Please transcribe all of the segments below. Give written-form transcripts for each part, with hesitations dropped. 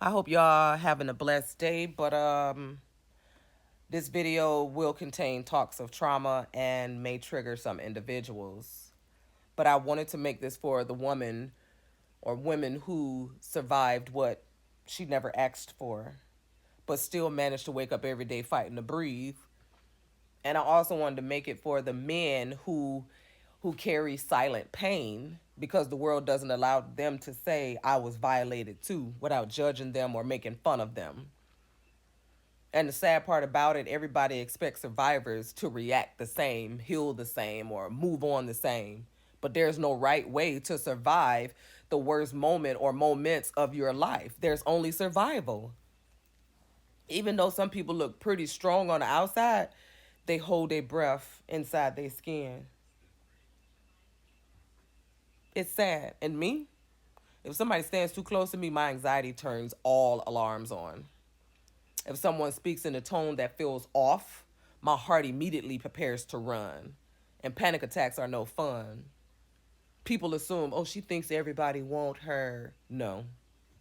I hope y'all having a blessed day, but this video will contain talks of trauma and may trigger some individuals. But I wanted to make this for the woman or women who survived what she never asked for, but still managed to wake up every day fighting to breathe. And I also wanted to make it for the men who carry silent pain because the world doesn't allow them to say I was violated too without judging them or making fun of them. And the sad part about it, everybody expects survivors to react the same, heal the same, or move on the same. But there's no right way to survive the worst moment or moments of your life. There's only survival. Even though some people look pretty strong on the outside, they hold their breath inside their skin. It's sad. And me, if somebody stands too close to me, my anxiety turns all alarms on. If someone speaks in a tone that feels off, my heart immediately prepares to run. And panic attacks are no fun. People assume, oh, she thinks everybody want her. No,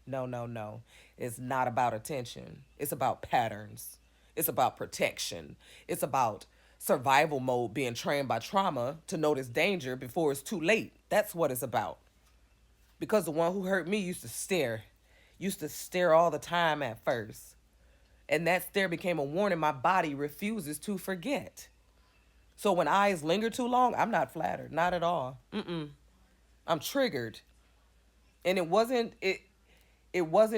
no, no, no. It's not about attention. It's about patterns. It's about protection. It's about survival mode being trained by trauma to notice danger before it's too late. That's what it's about. Because the one who hurt me used to stare all the time at first. And that stare became a warning my body refuses to forget. So when eyes linger too long, I'm not flattered, not at all. I'm triggered. And it wasn't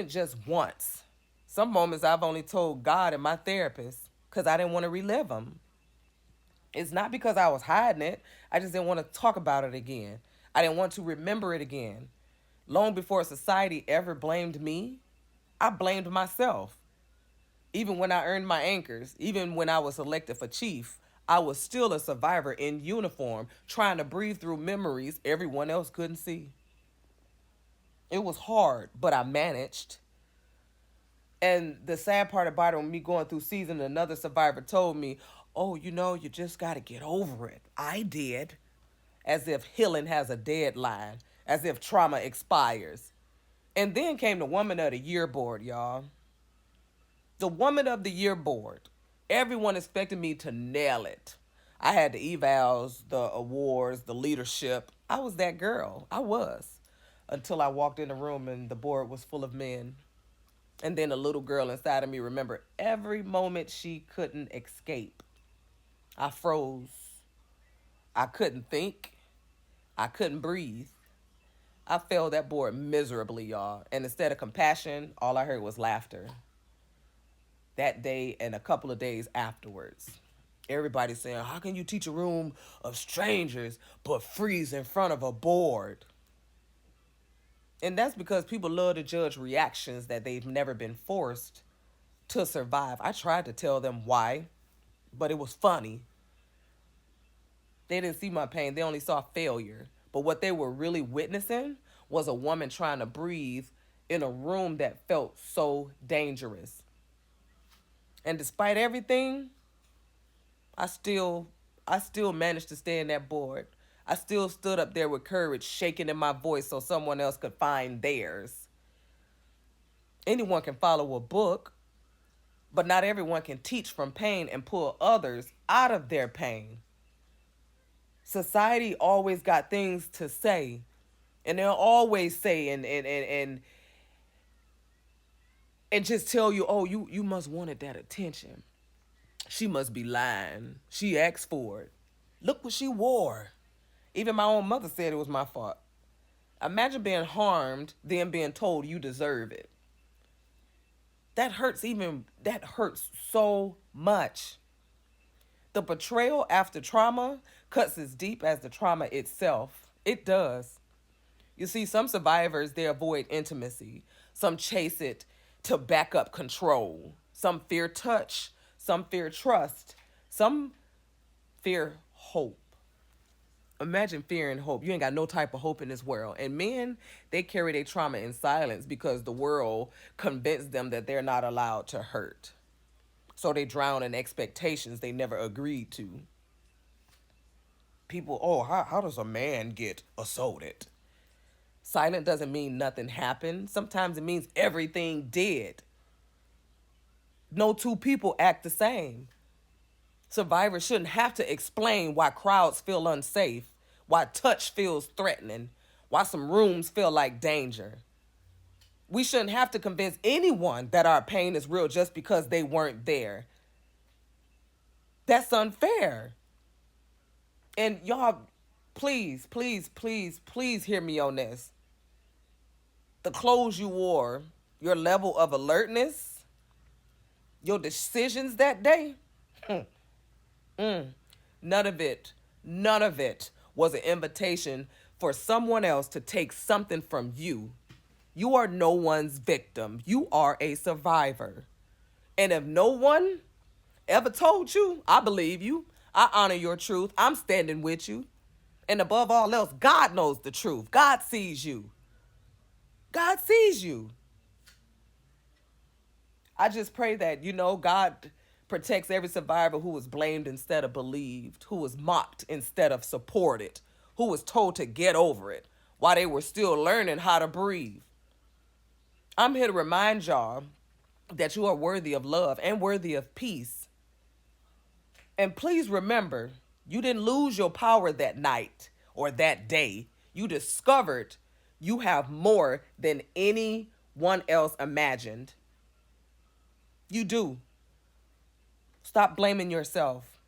just once. Some moments I've only told God and my therapist cuz I didn't want to relive them. It's not because I was hiding it. I just didn't want to talk about it again. I didn't want to remember it again. Long before society ever blamed me, I blamed myself. Even when I earned my anchors, even when I was selected for chief, I was still a survivor in uniform, trying to breathe through memories everyone else couldn't see. It was hard, but I managed. And the sad part about it, when me going through season, another survivor told me, oh, you just got to get over it. I did. As if healing has a deadline, as if trauma expires. And then came the Woman of the Year board, y'all. The Woman of the Year board. Everyone expected me to nail it. I had the evals, the awards, the leadership. I was that girl. I was. Until I walked in the room and the board was full of men. And then a little girl inside of me remembered every moment she couldn't escape. I froze. I couldn't think. I couldn't breathe. I failed that board miserably, y'all. And instead of compassion, all I heard was laughter. That day and a couple of days afterwards. Everybody saying, how can you teach a room of strangers but freeze in front of a board? And that's because people love to judge reactions that they've never been forced to survive. I tried to tell them why, but it was funny. They didn't see my pain, they only saw failure. But what they were really witnessing was a woman trying to breathe in a room that felt so dangerous. And despite everything, I still I still managed to stay in that board. I still stood up there with courage shaking in my voice so someone else could find theirs. Anyone can follow a book, but not everyone can teach from pain and pull others out of their pain. Society always got things to say, and they'll always say and just tell you, oh, you must wanted that attention. She must be lying. She asked for it. Look what she wore. Even my own mother said it was my fault. Imagine being harmed, then being told you deserve it. That hurts so much. The betrayal after trauma cuts as deep as the trauma itself. It does. You see, some survivors, they avoid intimacy. Some chase it to back up control. Some fear touch. Some fear trust. Some fear hope. Imagine fear and hope. You ain't got no type of hope in this world. And men, they carry their trauma in silence because the world convinced them that they're not allowed to hurt. So they drown in expectations they never agreed to. People, oh, how does a man get assaulted? Silent doesn't mean nothing happened. Sometimes it means everything did. No two people act the same. Survivors shouldn't have to explain why crowds feel unsafe, why touch feels threatening, why some rooms feel like danger. We shouldn't have to convince anyone that our pain is real just because they weren't there. That's unfair. And y'all, please, please, please, please hear me on this. The clothes you wore, your level of alertness, your decisions that day, none of it was an invitation for someone else to take something from you. You are no one's victim. You are a survivor. And if no one ever told you, I believe you. I honor your truth. I'm standing with you. And above all else, God knows the truth. God sees you. God sees you. I just pray that, God protects every survivor who was blamed instead of believed, who was mocked instead of supported, who was told to get over it while they were still learning how to breathe. I'm here to remind y'all that you are worthy of love and worthy of peace. And please remember, you didn't lose your power that night or that day. You discovered you have more than anyone else imagined. You do. Stop blaming yourself.